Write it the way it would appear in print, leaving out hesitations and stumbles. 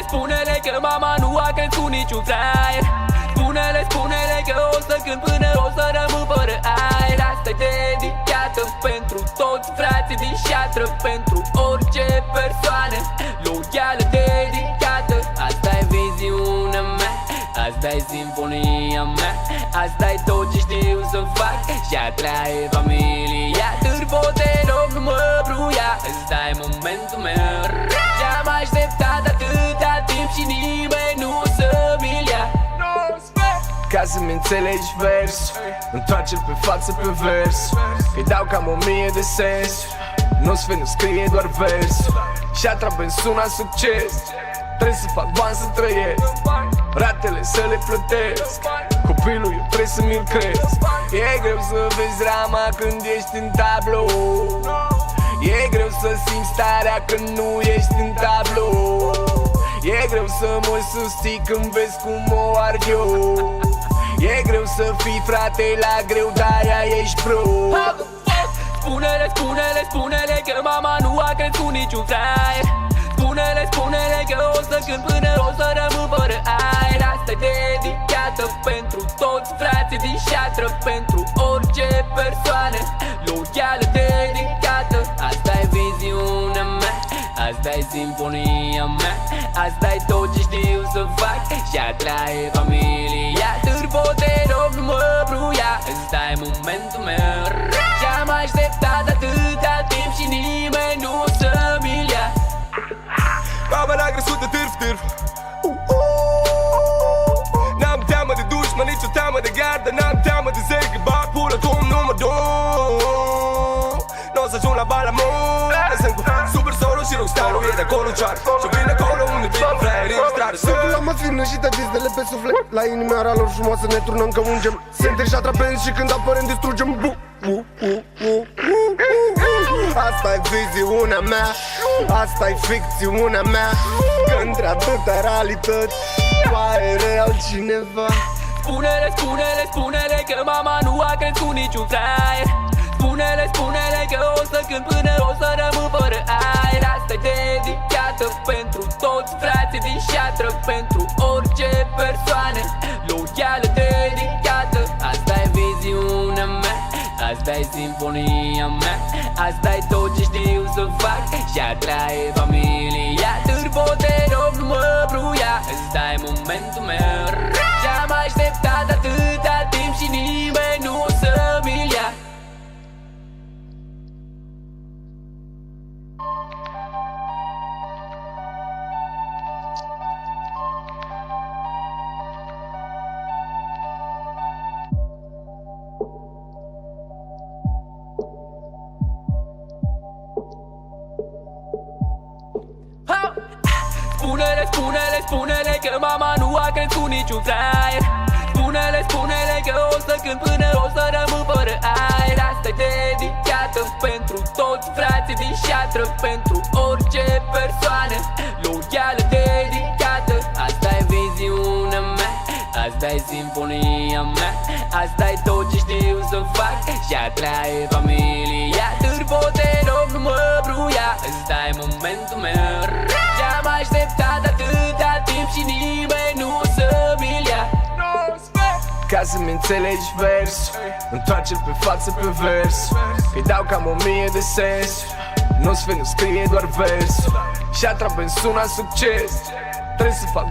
Spune-le că mama nu a crescut niciun fraier. Spune-le că o să cânt până o să rămân fără aer. Asta-i dedicată pentru toți frații din șatră, pentru orice persoană loială dedicată. Asta-i viziunea mea, asta-i simfonia mea, asta-i tot ce știu să fac. Șatra e familia, Târfo, te rog nu mă bruia, ăsta-i momentul meu. Și-am așteptat atâta timp și nimeni nu o să mi-l ia. Ca să-mi înțelegi versul, întoarce-l pe față pe vers. Îi dau cam 1000 de sensuri, nu-ți fie, nu scrie doar versul. Și-atra pe suna succes, trebuie să fac bani să trăiesc, ratele să le plătesc, copilul eu trebuie să mi-l cresc. E greu să vezi rama când ești în tablou, e greu să simți starea când nu ești în tablou. E greu să mă susții când vezi cum o arg eu. E greu să fii frate la greu, de-aia ești bro. Spune-le că mama nu a crescut niciun fraier. Spune-le că o să cânt până o să rămân fără aer. Asta-i dedicată pentru toți frații din șatră, pentru orice persoană loială dedicată. Asta-i viziunea mea, asta-i simfonia mea, asta-i tot ce știu să fac. Șatra e familia, Târfo, te rog nu mă bruia, ăsta-i momentul meu. Și-am așteptat atâta timp și nimeni nu o să mi-l ia. Mama n-a crescut de târf N-am teamă de dușmă, nici o teamă de gardă. N-am teamă de zei că bag pula cum nu mă duc. N-o să ajung la bani la mult. Sunt cu super solo și rockstar-ul e de acolo ceară. Și-o vin acolo unde vin fraierii în stradă. Sunt la măfină și te dizdele pe suflet. La inimioara lor frumoasă ne turnăm că ungem. Suntem și atrapenți și când apărăm distrugem. Asta-i viziunea mea, asta-i ficțiunea mea, că între atâtea realități mai e real cineva. Spune-le că mama nu a crescut niciun fraier. Spune-le că o să cânt până o să rămân fără aer. Asta-i dedicată pentru toți frații din șatră, pentru orice persoană loială dedicată. Asta-i viziunea mea, asta-i simfonia mea, asta-i tot ce știu să fac. Șatra e familia, Târfo, te rog nu mă bruia, ăsta-i momentul meu. Și-am așteptat atâta timp și nimeni nu o să mi-l ia. Spune-le că mama nu a crescut niciun fraier. Spune-le că o să cânt până o să rămân fără aer. Asta-i dedicată pentru toți frații din șatră, pentru orice persoană loială dedicată. Asta-i viziunea mea, asta-i simfonia mea, asta-i tot ce știu să fac. Șatra e familia, Târfo, te rog nu mă bruia, ăsta-i momentul meu. Și-am așteptat atâta timp și nimeni nu o să mi-l ia. Ca să-mi înțelegi versul, întoarce-l pe față pe vers. Îi dau cam 1000 de sensuri, nu-ți fie, nu scrie doar versul. Și-atra pe suna succes, trebuie să fac